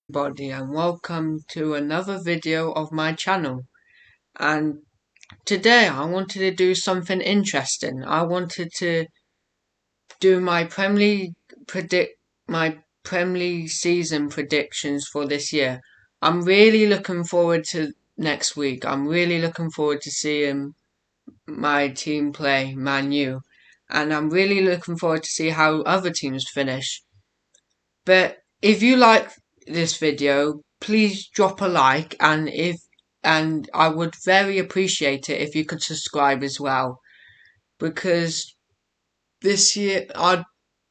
Everybody, and welcome to another video of my channel. And today I wanted to do something interesting. I wanted to do my Premier League season predictions for this year. I'm really looking forward to next week. I'm really looking forward to seeing my team play Man U, and I'm really looking forward to see how other teams finish. But if you like this video, please drop a like, and I would very appreciate it if you could subscribe as well, because this year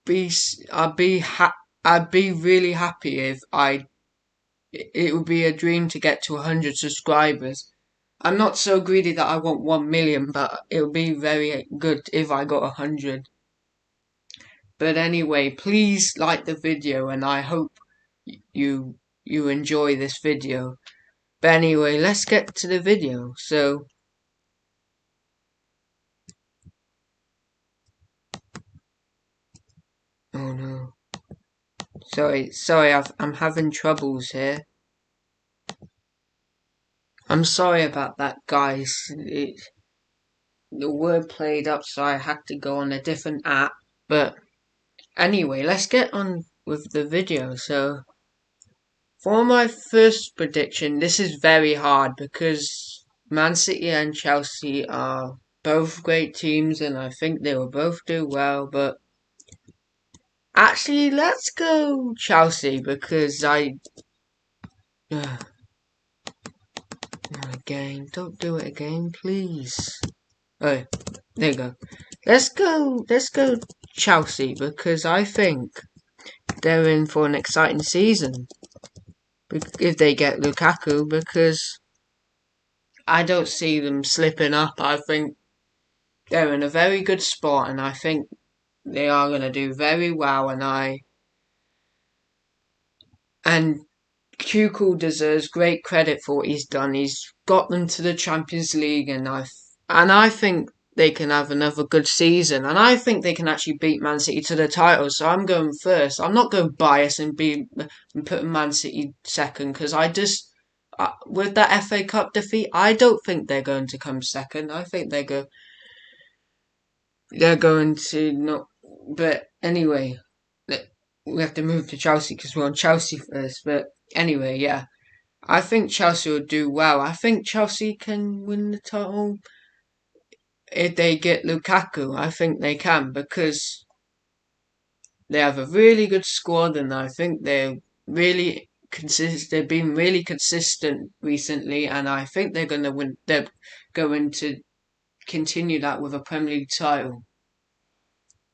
be I'd be ha- I'd be really happy if I it would be a dream to get to 100 subscribers. I'm not so greedy that I want 1 million, but it would be very good if I got 100. But anyway, please like the video, and I hope you you enjoy this video. But anyway, let's get to the video. So, oh no, sorry, I'm having troubles here. I'm sorry about that, guys. The word played up, so I had to go on a different app. But anyway, let's get on with the video. So, for my first prediction, this is very hard because Man City and Chelsea are both great teams, and I think they will both do well. But actually, let's go Chelsea because uh, again, don't do it again, please. Oh, there you go. Let's go Chelsea because I think they're in for an exciting season if they get Lukaku, because I don't see them slipping up. I think they're in a very good spot, and I think they are going to do very well. And Tuchel deserves great credit for what he's done. He's got them to the Champions League, and I think they can have another good season. And I think they can actually beat Man City to the title. So I'm going first. I'm not going bias and putting Man City second, because with that FA Cup defeat, I don't think they're going to come second. I think they're going to not. But anyway, we have to move to Chelsea because we're on Chelsea first. But anyway, yeah. I think Chelsea will do well. I think Chelsea can win the title if they get Lukaku. I think they can because they have a really good squad, and I think they're really consist. They've been really consistent recently, and I think they're going to win. They're going to continue that with a Premier League title.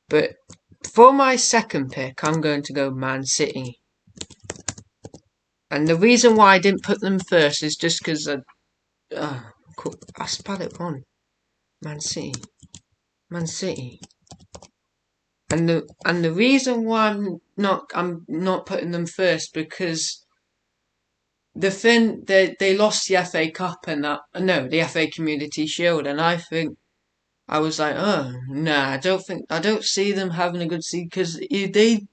But for my second pick, I'm going to go Man City. And the reason why I didn't put them first is just because I spelled it wrong. Man City. Man City. And the reason why I'm not putting them first because they lost the FA Cup and that no the FA Community Shield, and I think I was like, oh nah, I don't see them having a good season, because if they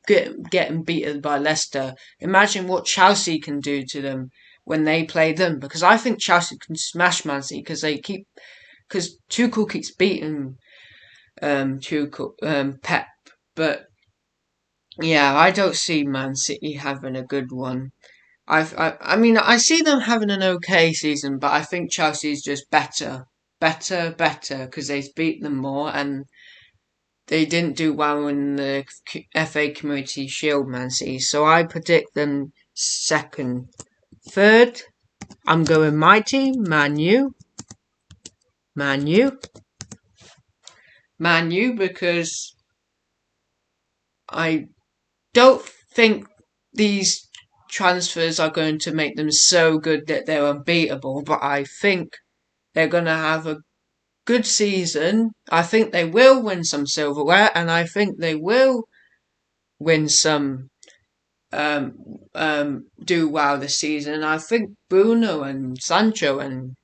getting beaten by Leicester, imagine what Chelsea can do to them when they play them, because I think Chelsea can smash Man City because Tuchel keeps beating Pep. But yeah, I don't see Man City having a good one. I mean, I see them having an okay season, but I think Chelsea's just better, because they've beat them more, and they didn't do well in the FA Community Shield, Man City. So I predict them second. Third, I'm going my team, Man U. Man U. Man U, because I don't think these transfers are going to make them so good that they're unbeatable, but I think they're going to have a good season. I think they will win some silverware, and I think they will win some do well this season. I think Bruno and Sancho and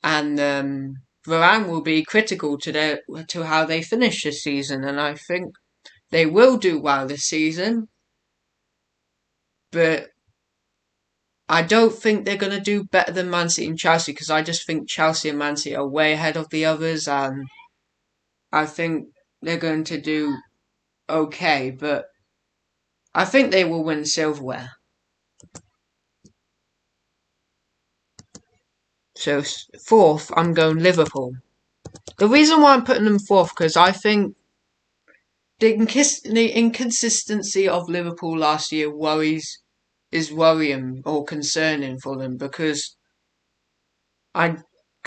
Varane will be critical to how they finish this season, and I think they will do well this season. But I don't think they're going to do better than Man City and Chelsea because I just think Chelsea and Man City are way ahead of the others, and I think they're going to do okay, but I think they will win silverware. So fourth, I'm going Liverpool. The reason why I'm putting them fourth because I think the inconsistency of Liverpool last year is worrying or concerning for them because I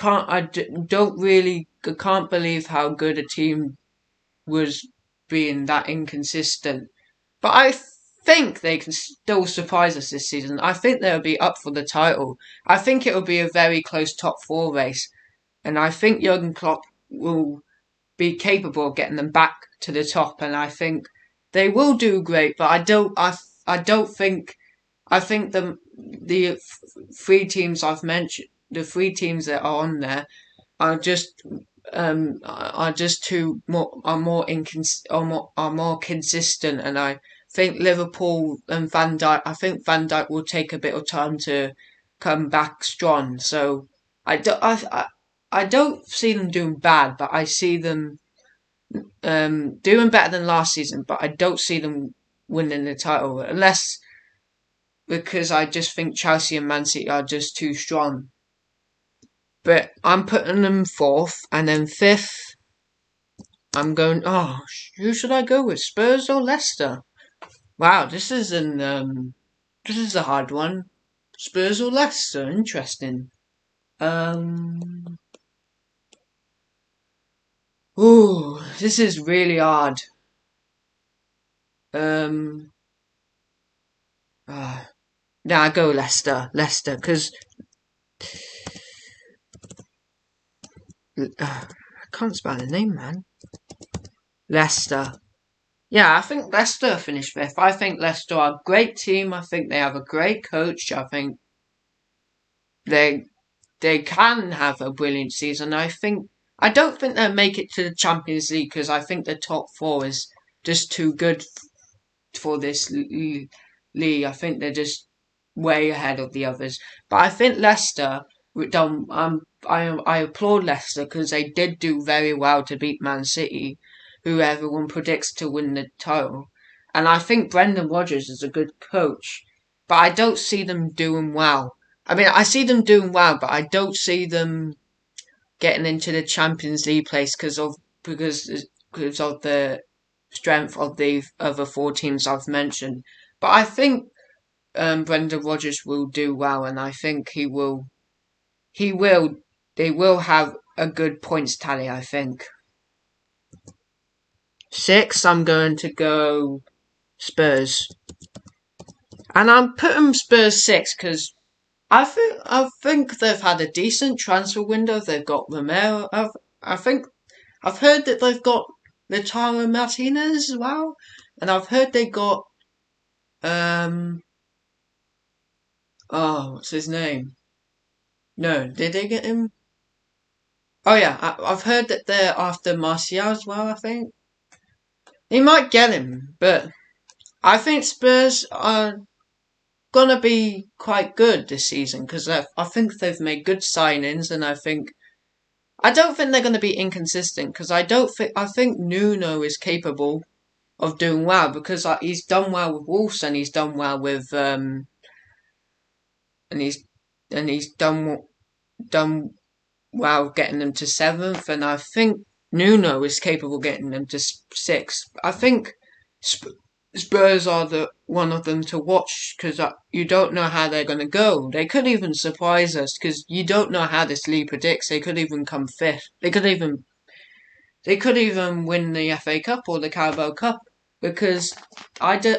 I can't believe how good a team was being that inconsistent. But I think they can still surprise us this season. I think they'll be up for the title. I think it'll be a very close top four race, and I think Jurgen Klopp will be capable of getting them back to the top. And I think they will do great. But I don't think I think the three teams I've mentioned, the three teams that are on there, are just too more are more consistent, and I think Liverpool and Van Dijk. I think Van Dijk will take a bit of time to come back strong. So I don't see them doing bad, but I see them doing better than last season. But I don't see them winning the title unless because I just think Chelsea and Man City are just too strong. But I'm putting them fourth, and then fifth. I'm going. Oh, who should I go with? Spurs or Leicester? Wow, this is a hard one. Spurs or Leicester? Interesting. Um. Ooh, this is really hard. Um. Uh, nah, I go Leicester. Leicester, because I can't spell the name, man. Leicester. Yeah, I think Leicester finished fifth. I think Leicester are a great team. I think they have a great coach. I think they they can have a brilliant season. I don't think they'll make it to the Champions League because I think the top four is just too good for this league. I think they're just way ahead of the others. But I think Leicester done. I applaud Leicester because they did do very well to beat Man City, who everyone predicts to win the title. And I think Brendan Rodgers is a good coach, but I don't see them doing well. I mean, I see them doing well, but I don't see them getting into the Champions League place because of the strength of the other four teams I've mentioned. But I think Brendan Rodgers will do well, and I think he will they will have a good points tally. I think six. I'm going to go Spurs, and I'm putting Spurs six because I think they've had a decent transfer window. They've got Romero. I think I've heard that they've got Lautaro Martinez as well, and I've heard they got um what's his name? No, did they get him? Oh yeah, I've heard that they're after Martial as well. I think they might get him, but I think Spurs are gonna be quite good this season because I think they've made good signings, and I don't think they're going to be inconsistent because I think Nuno is capable of doing well because he's done well with Wolves and he's done well with and he's done well getting them to seventh, and I think Nuno is capable of getting them to sixth. I think Spurs are the one of them to watch because you don't know how they're going to go. They could even surprise us because you don't know how this league predicts. They could even come fifth. They could even win the FA Cup or the Carabao Cup because I do,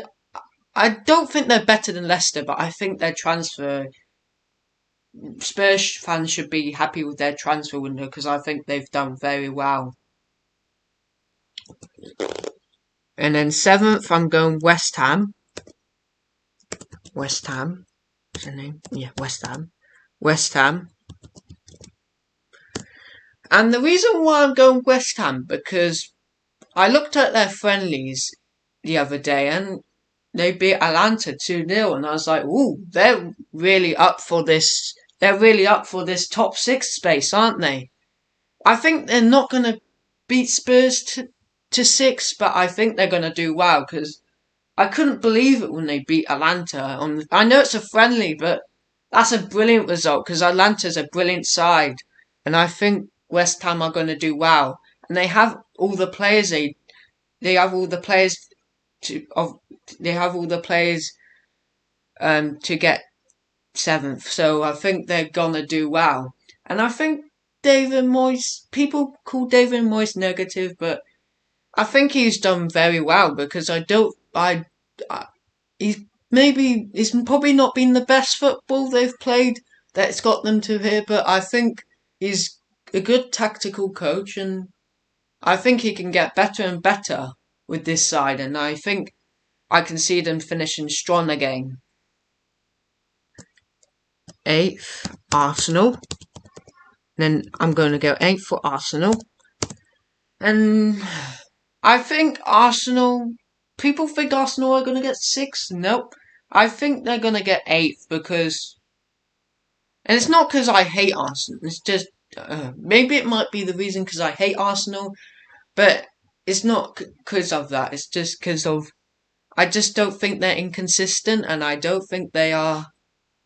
I don't think they're better than Leicester, but I think their transfer Spurs fans should be happy with their transfer window because I think they've done very well. And then seventh, I'm going West Ham. West Ham. What's their name? Yeah, West Ham. West Ham. And the reason why I'm going West Ham because I looked at their friendlies the other day and they beat Atlanta 2-0, and I was like, ooh, they're really up for this. They're really up for this top six space, aren't they? I think they're not going to beat Spurs to six, but I think they're going to do well because I couldn't believe it when they beat Atlanta. I know it's a friendly, but that's a brilliant result because Atlanta's a brilliant side, and I think West Ham are going to do well. And they have all the players. They have all the players to of they have all the players to get seventh. So I think they're gonna do well. And I think David Moyes. People call David Moyes negative, but I think he's done very well because I don't. I he's he's probably not been the best football they've played that's got them to here, but I think he's a good tactical coach, and I think he can get better and better with this side, and I think I can see them finishing strong again. Eighth, Arsenal. Then I'm going to go eighth for Arsenal. And I think Arsenal, people think Arsenal are going to get sixth. Nope. I think they're going to get eighth because, and it's not because I hate Arsenal. It's just, maybe it might be the reason because I hate Arsenal, but it's not because of that. It's just because of, I just don't think they're inconsistent, and I don't think they are.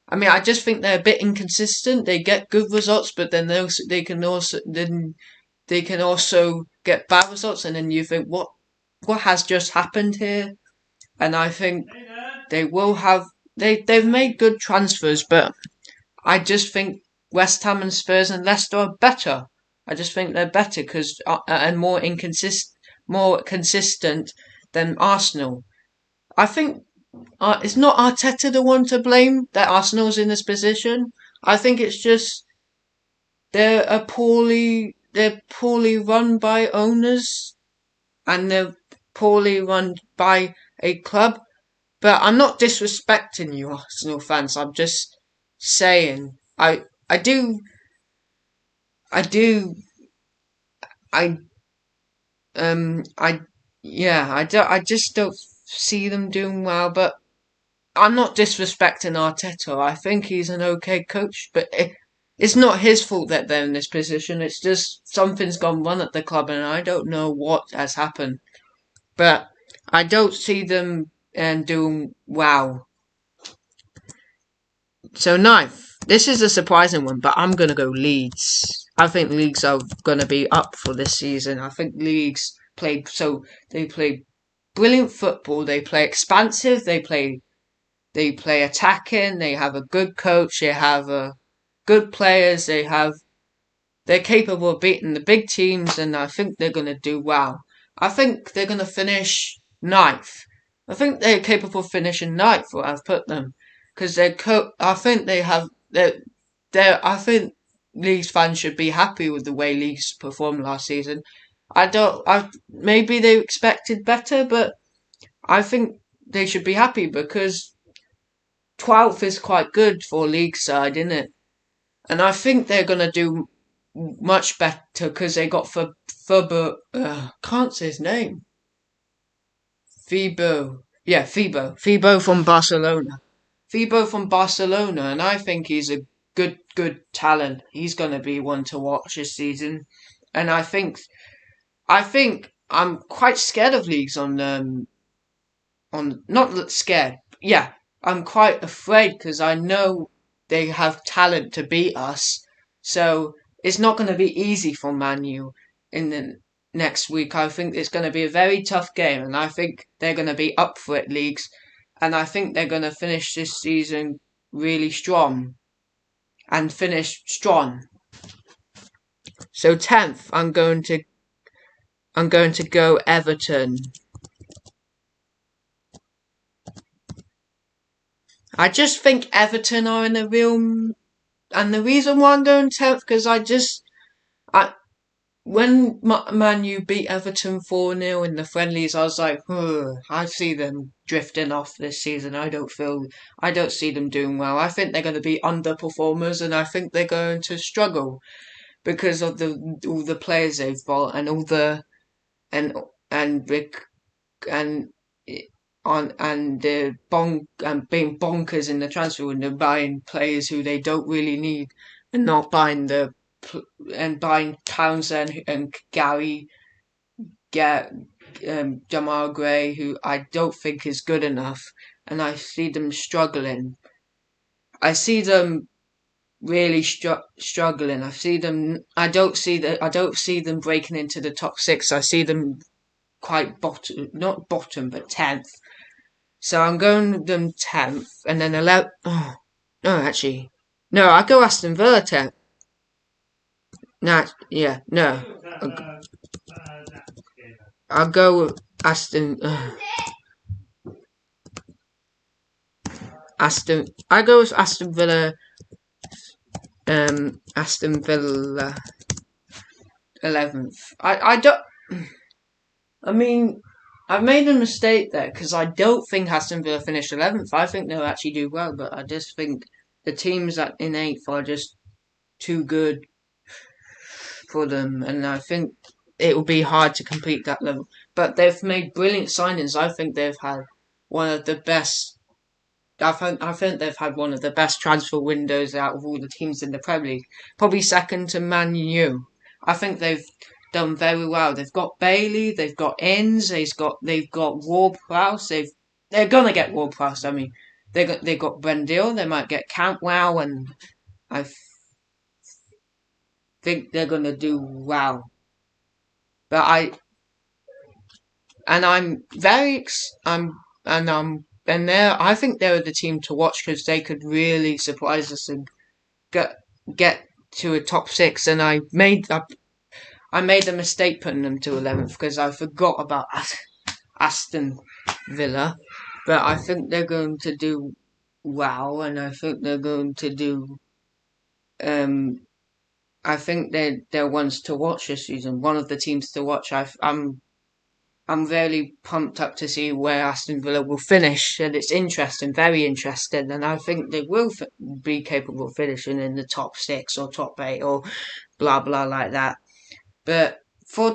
I mean, I just think they're a bit inconsistent. They get good results, but then they can also get bad results, and then you think, what has just happened here? And I think they will have they've made good transfers, but I just think West Ham and Spurs and Leicester are better. I just think they're better because and more consistent than Arsenal. I think it's not Arteta the one to blame that Arsenal's in this position. I think it's just they're poorly run by owners, and they're poorly run by a club. But I'm not disrespecting you, Arsenal fans. I'm just saying I do I do I I yeah I just don't see them doing well. But I'm not disrespecting Arteta. I think he's an okay coach, but it's not his fault that they're in this position. It's just something's gone wrong at the club, and I don't know what has happened. But I don't see them doing well. So ninth, this is a surprising one, but I'm gonna go Leeds. I think Leeds are gonna be up for this season. I think Leeds they play brilliant football. They play expansive. They play attacking. They have a good coach. They have good players. They're capable of beating the big teams, and I think they're going to do well. I think they're going to finish ninth. I think they're capable of finishing ninth, where I've put them, because I think they have. I think Leeds fans should be happy with the way Leeds performed last season. I don't. Maybe they expected better, but I think they should be happy because 12th is quite good for a league side, isn't it? And I think they're going to do much better because they got Fabo. Can't say his name. Fibo. Yeah, Fibo. Fibo from Barcelona. Fibo from Barcelona, and I think he's a good talent. He's going to be one to watch this season. And I think I'm quite scared of leagues on not scared. Yeah, I'm quite afraid because I know they have talent to beat us. So it's not going to be easy for Manu in the next week. I think it's going to be a very tough game, and I think they're going to be up for it, leagues, and I think they're going to finish this season really strong and finish strong. So 10th, I'm going to go Everton. I just think Everton are in a real, and the reason why I'm going 10th because when Man U beat Everton 4-0 in the friendlies, I was like, I see them drifting off this season. I don't see them doing well. I think they're going to be underperformers, and I think they're going to struggle because of all the players they've bought and all the and and and on and being bonkers in the transfer window, buying players who they don't really need, and not buying and buying Townsend and Gary, get Jamal Gray, who I don't think is good enough, and I see them struggling. I see them really struggling. I see them. I don't see that. I don't see them breaking into the top six. I see them quite bottom, not bottom, but 10th. So I'm going them 10th, and then 11th. Oh, no, actually, no. I go Aston Villa 10th. No, yeah, no. I'll go Aston. Aston. I go with Aston Villa. Aston Villa 11th. I don't. I mean, I've made a mistake there because I don't think Aston Villa finished 11th. I think they'll actually do well, but I just think the teams that in 8th are just too good for them, and I think it will be hard to compete that level. But they've made brilliant signings. I think they've had one of the best. I think they've had one of the best transfer windows out of all the teams in the Premier League. Probably second to Man U. I think they've done very well. They've got Bailey, they've got Inns, they've got Ward-Prowse. They're gonna get Ward-Prowse. I mean, they got Brendil. They might get Cantwell, and I think they're gonna do well. But I'm very and I think they're the team to watch because they could really surprise us and get to a top six. And I made a mistake putting them to 11th because I forgot about Aston Villa, but I think they're going to do well, and I think they're going to do. I think they're ones to watch this season. One of the teams to watch. I'm very pumped up to see where Aston Villa will finish, and it's interesting, very interesting, and I think they will be capable of finishing in the top six or top eight or blah blah like that. But so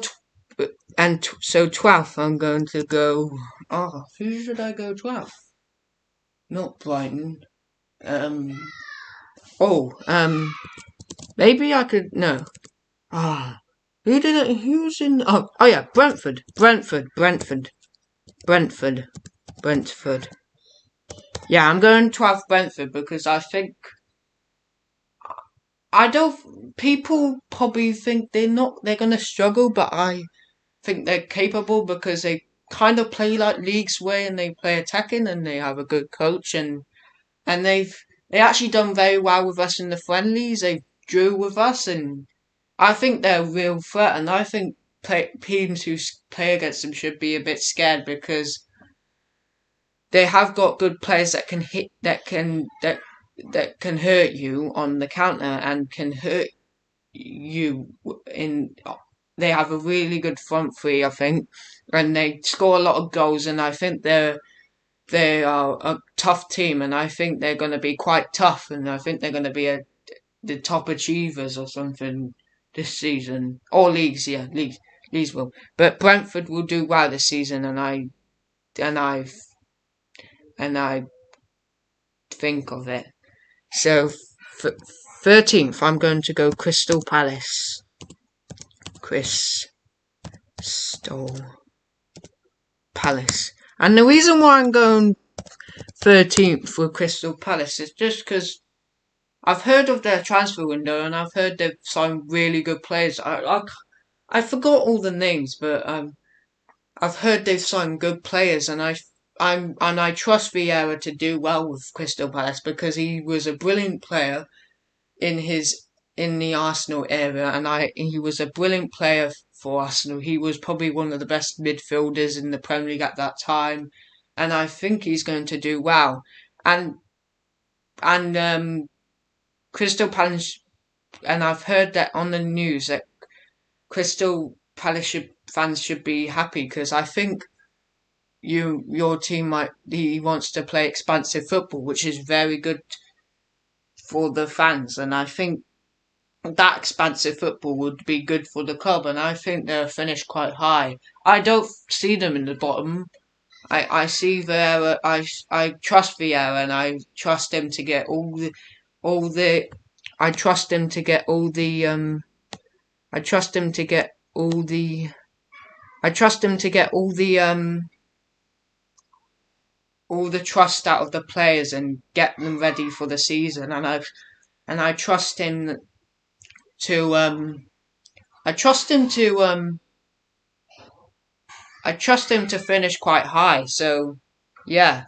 12th, I'm going to go. Oh, who should I go 12th? Not Brighton. Um. Maybe I could no. Ah. Who's in? Oh yeah, Brentford. Yeah, I'm going 12th Brentford because I think I don't. People probably think they're gonna struggle, but I think they're capable because they kind of play like League's way and they play attacking and they have a good coach and they actually done very well with us in the friendlies. They drew with us and I think they're a real threat, and I think teams who play against them should be a bit scared because they have got good players that can hit, that can hurt you on the counter and can hurt you in. They have a really good front three, I think, and they score a lot of goals, and I think they are a tough team, and I think they're going to be quite tough, and I think they're going to be the top achievers or something this season. Or leagues, yeah, leagues will. But Brentford will do well this season, and and I and I think of it. So 13th, I'm going to go Crystal Palace. Crystal Palace. And the reason why I'm going 13th for Crystal Palace is just because I've heard of their transfer window and I've heard they've signed really good players. I forgot all the names, but I've heard they've signed good players, and I trust Vieira to do well with Crystal Palace because he was a brilliant player in the Arsenal era, and he was a brilliant player for Arsenal. He was probably one of the best midfielders in the Premier League at that time, and I think he's going to do well. And Crystal Palace, and I've heard that on the news that Crystal Palace fans should be happy because I think your team he wants to play expansive football, which is very good for the fans, and I think that expansive football would be good for the club, and I think they'll finish quite high. I don't see them in the bottom. I see Vieira. I trust Vieira, and I trust him to get all the. I trust him to get all the. I trust him to get all the. I trust him to get all the trust out of the players and get them ready for the season. And I trust him to I trust him to I trust him to finish quite high. So yeah.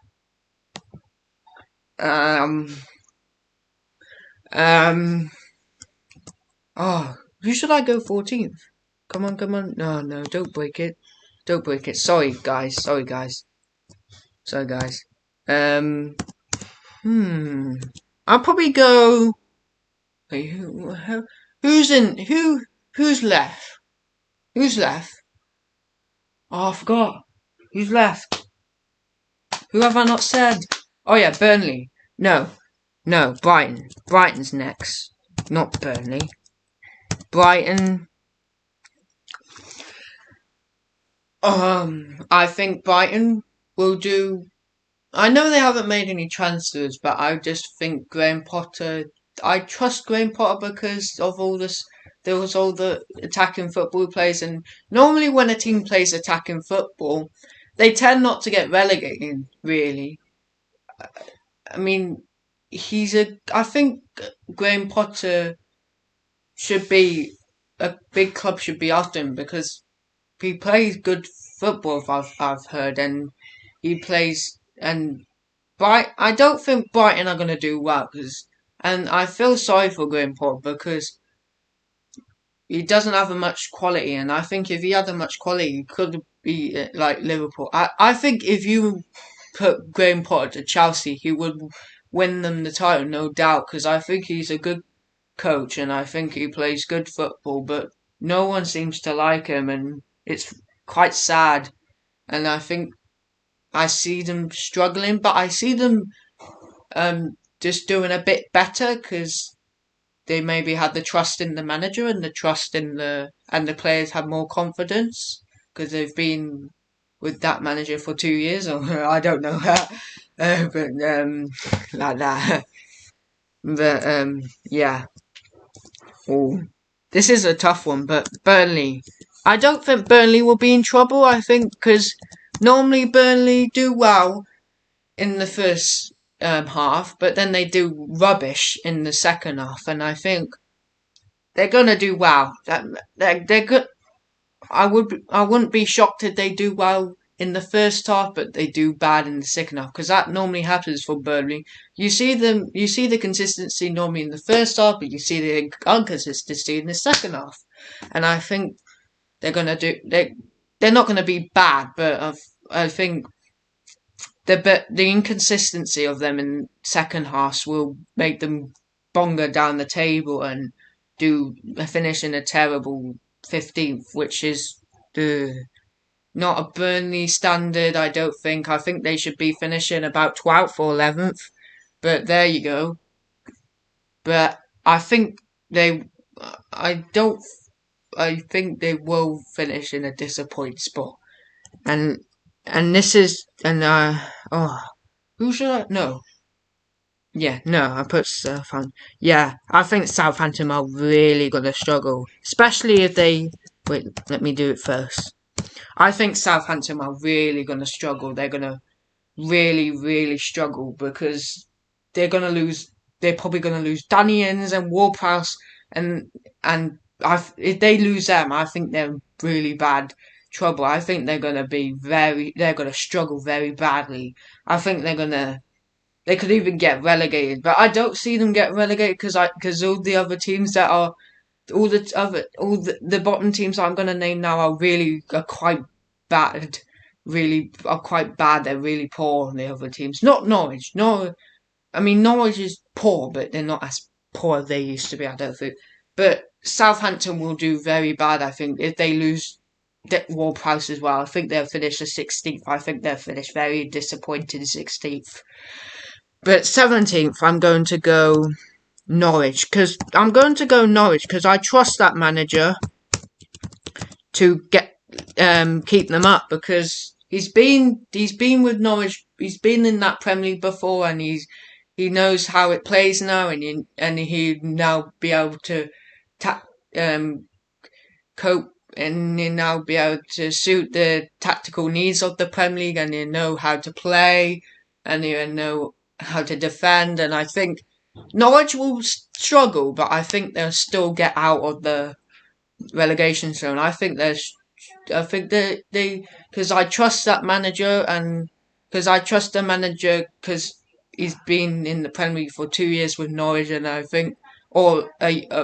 Um um oh, who should I go 14th? Come on, come on. No, no, don't break it. Don't break it. Sorry guys, sorry guys. Sorry guys. Um I'll probably go. Wait, who's left? Who's left? Oh, I forgot. Who's left? Who have I not said? Oh yeah, Burnley. No, no, Brighton. Brighton's next. Not Burnley. Brighton. I think Brighton will do. I know they haven't made any transfers, but I just think Graham Potter. I trust Graham Potter because of all this. There was all the attacking football he plays, and normally when a team plays attacking football, they tend not to get relegated. Really, I mean, I think Graham Potter should be a big club should be after him because he plays good football. I've heard, and he plays and I don't think Brighton are going to do well and I feel sorry for Graham Potter because he doesn't have much quality, and I think if he had much quality, he could be like Liverpool. I think if you put Graham Potter to Chelsea, he would win them the title, no doubt, because I think he's a good coach and I think he plays good football, but no one seems to like him, and it's quite sad. And I think I see them struggling, but I see them just doing a bit better because they maybe had the trust in the manager and the trust in the players have more confidence because they've been with that manager for 2 years, or I don't know, but like that. But yeah. Oh, this is a tough one, but Burnley. I don't think Burnley will be in trouble. I think because normally Burnley do well in the first half, but then they do rubbish in the second half, and I think they're gonna do well. They're good. I wouldn't be shocked if they do well in the first half, but they do bad in the second half because that normally happens for Burnley. You see the consistency normally in the first half, but you see the inconsistency in the second half. And I think they're gonna do they're not gonna be bad, but I think the inconsistency of them in second halves will make them bonger down the table and do finish in a terrible 15th, which is not a Burnley standard. I don't think. I think they should be finishing about 12th or 11th. But there you go. But I think they. I don't. I think they will finish in a disappointing spot. And this is who should I no. Yeah, no, I put Southampton. Yeah, I think Southampton are really gonna struggle, especially if they. Wait, let me do it first. I think Southampton are really gonna struggle. They're gonna really, really struggle because they're gonna lose. They're probably gonna lose Danny Ings and Ward-Prowse, and if they lose them, I think they're in really bad trouble. I think they're gonna be they're gonna struggle very badly. I think they could even get relegated, but I don't see them get relegated because all the other teams that are all the bottom teams I'm gonna name now are quite bad. Really are quite bad. They're really poor. The other teams, not Norwich. No, I mean Norwich is poor, but they're not as poor as they used to be. I don't think. But Southampton will do very bad. I think if they lose Ward-Prowse as well. I think they'll finish the 16th. I think they'll finish very disappointed 16th. But 17th, I'm going to go Norwich because I trust that manager to keep them up because he's been with Norwich. He's been in that Premier League before, and he knows how it plays now, and he now be able to ta- um cope, and he now be able to suit the tactical needs of the Premier League, and he know how to play, and he know how to defend. And I think Norwich will struggle, but I think they'll still get out of the relegation zone. I think they because I trust that manager, and because I trust the manager because he's been in the Premier League for 2 years with Norwich, and I think or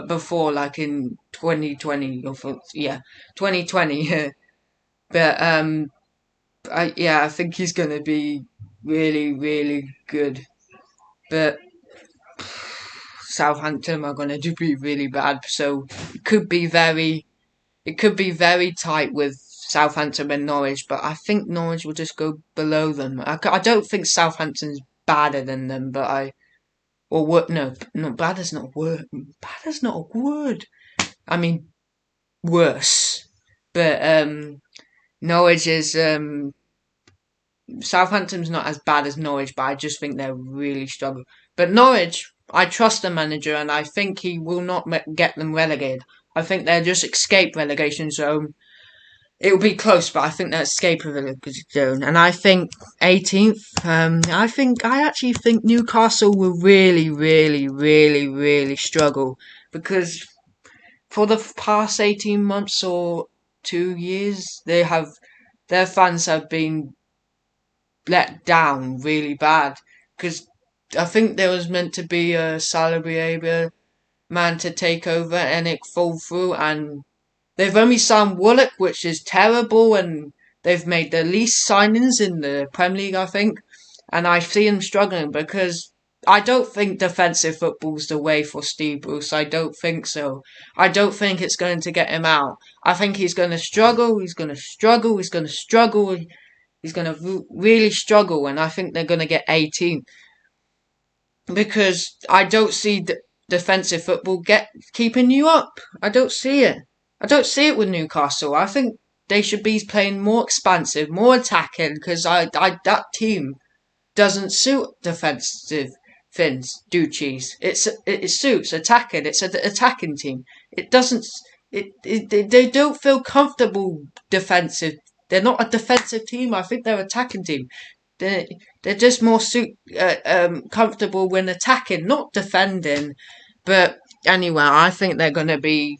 before, like in 2020 or 2020. But I think he's gonna be really really good. But Southampton are gonna be really bad, so it could be very tight with Southampton and Norwich, but I think Norwich will just go below them. I don't think Southampton's badder than them, but or what? No, bad is not a word. Bad is not a word. I mean, worse. But Norwich is Southampton's not as bad as Norwich, but I just think they're really struggling. But Norwich, I trust the manager, and I think he will not get them relegated. I think they'll just escape relegation zone. It will be close, but I think they'll escape relegation zone. And I think 18th. I actually think Newcastle will really, really, really, really struggle, because for the past 18 months or 2 years, their fans have been let down really bad, because I think there was meant to be a Salaberry man to take over, and it fell through, and they've only signed Willock, which is terrible, and they've made the least signings in the Premier League, I think. And I see him struggling, because I don't think defensive football's the way for Steve Bruce. I don't think so. I don't think it's going to get him out. I think he's going to struggle. He's going to struggle. He's going to struggle. He's going to really struggle, and I think they're going to get 18th, because I don't see defensive football keeping you up. I don't see it. I don't see it with Newcastle. I think they should be playing more expansive, more attacking, because that team doesn't suit defensive things. Duchies. It suits attacking. It's an attacking team. It doesn't. They don't feel comfortable defensive. They're not a defensive team. I think they're an attacking team. They're just more comfortable when attacking, not defending. But anyway, I think they're going to be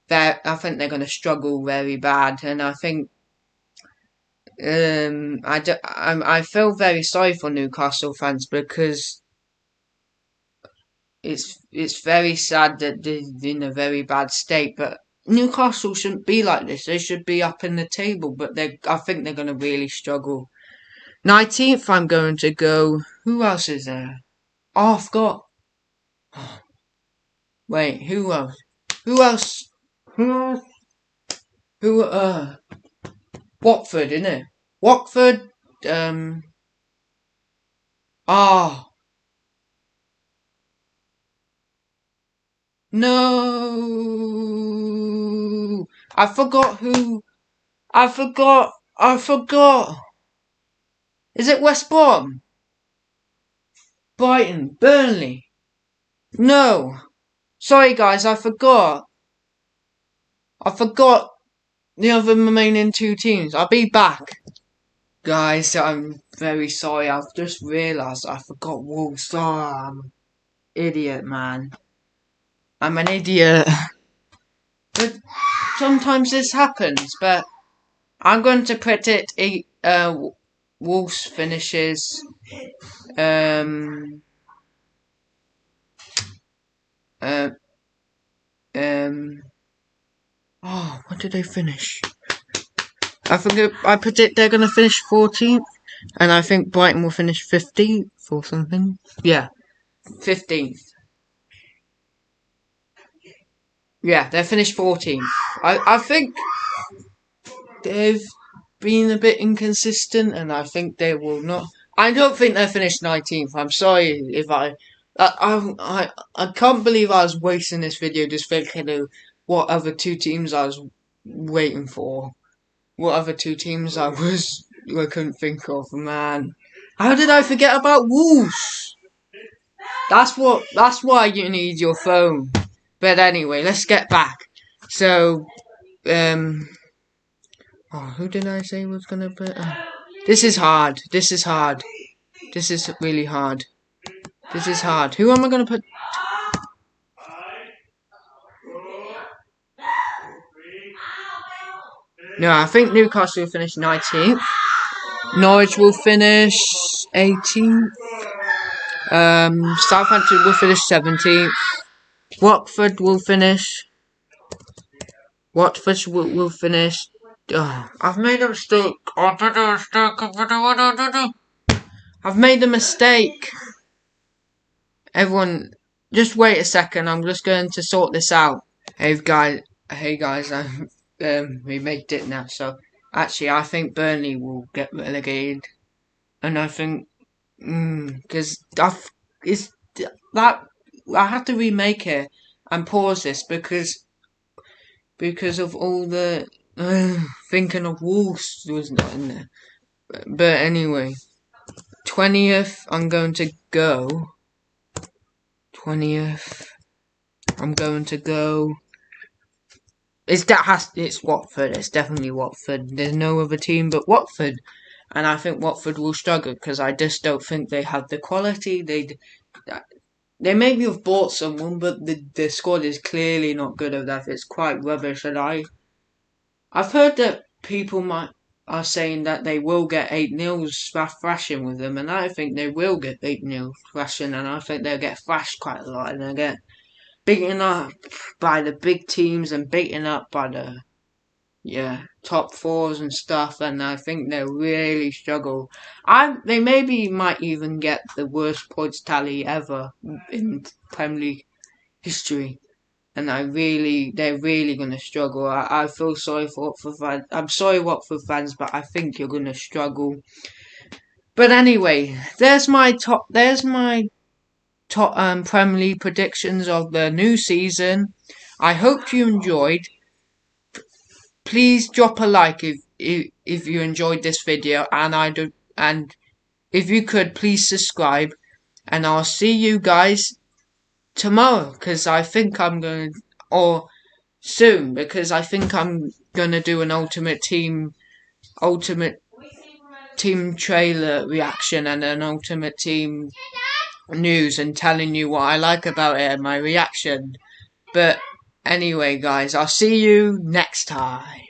there. I think they're going to struggle very bad, and I think I feel very sorry for Newcastle fans, because it's very sad that they're in a very bad state. But Newcastle shouldn't be like this. They should be up in the table, but I think they're going to really struggle. 19th, I'm going to go. Who else is there? Oh, I forgot. Wait, who else? Who else? Who else? Who? Watford, innit? Watford. Ah, no. I forgot who. I forgot. I forgot. Is it West Brom? Brighton? Burnley? No. Sorry, guys. I forgot. I forgot the other remaining two teams. I'll be back. Guys, I'm very sorry. I've just realised I forgot Wolves. Oh, I'm an idiot, man. I'm an idiot. But sometimes this happens. But I'm going to predict Wolves finishes um uh, what did they finish? I predict they're going to finish 14th, and I think Brighton will finish 15th or something. Yeah, 15th. Yeah, they finished 14th. I think they've been a bit inconsistent, and I think they will not. I don't think they'll finish 19th. I'm sorry if I can't believe I was wasting this video just thinking of what other two teams I was waiting for. What other two teams I was couldn't think of, man. How did I forget about Wolves? That's why you need your phone. But anyway, let's get back. So, who did I say was gonna put? This is hard. This is hard. This is really hard. This is hard. Who am I gonna put? No, I think Newcastle will finish 19th. Norwich will finish 18th. Southampton will finish 17th. Watford will finish. Will finish. I've made a mistake. I've made a mistake. Everyone, just wait a second. I'm just going to sort this out. Hey guys, we made it now. So actually, I think Burnley will get relegated, and I think because I had to remake it and pause this because of all the thinking of Wolves was not in there. But anyway, 20th, I'm going to go. 20th, I'm going to go. It's Watford. It's definitely Watford. There's no other team but Watford, and I think Watford will struggle because I just don't think they have the quality. They maybe have bought someone, but the squad is clearly not good enough. It's quite rubbish, and I've heard that people are saying that they will get 8-0 thrashing with them, and I think they will get 8-0 thrashing, and I think they'll get thrashed quite a lot, and they'll get beaten up by the big teams and beaten up by the top fours and stuff, and I think they'll really struggle. They might even get the worst points tally ever in Premier League history. And they're really going to struggle. I feel sorry for Watford fans. I'm sorry, Watford fans, but I think you're going to struggle. But anyway, there's my top Premier League predictions of the new season. I hope you enjoyed. Please drop a like if you enjoyed this video, and if you could, please subscribe. And I'll see you guys tomorrow, because I think I'm going to, or soon, because I think I'm going to do an ultimate team trailer reaction and an ultimate team news and telling you what I like about it and my reaction. But anyway, guys, I'll see you next time.